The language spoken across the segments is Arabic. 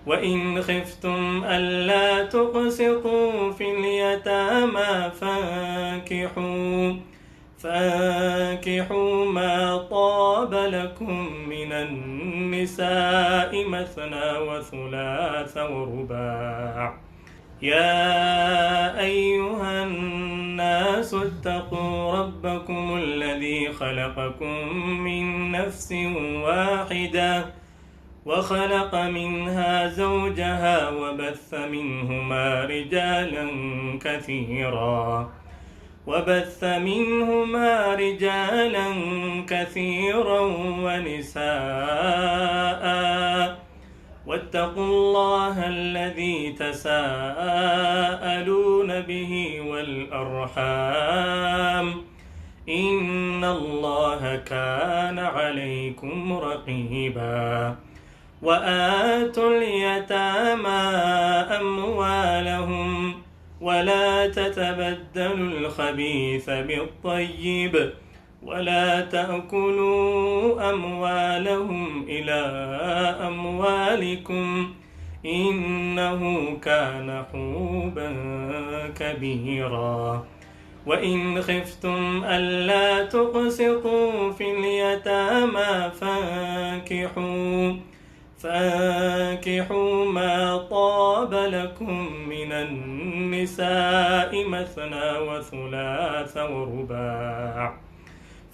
وإن خفتم ألا تقسطوا في اليتامى فانكحوا ما طاب لكم من النساء مثنى وثلاث ورباع. يا أيها الناس اتقوا ربكم الذي خلقكم من نفس واحدة وخلق منها زوجها وبث منهما رجالا كثيرا ونساء. واتقوا الله الذي تساءلون به والأرحام إن الله كان عليكم رقيبا. وآتوا اليتامى أموالهم ولا تتبدلوا الخبيث بالطيب ولا تأكلوا أموالهم إلى أموالكم إنه كان حوبا كبيرا. وإن خفتم ألا تقسطوا في اليتامى فانكحوا ما طاب لكم من النساء مثنى وثلاث ورباع.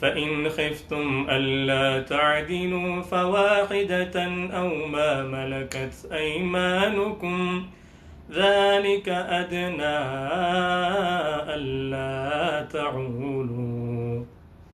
فإن خفتم ألا تعدلوا فواحدة أو ما ملكت أيمانكم ذلك أدنى ألا تعولوا.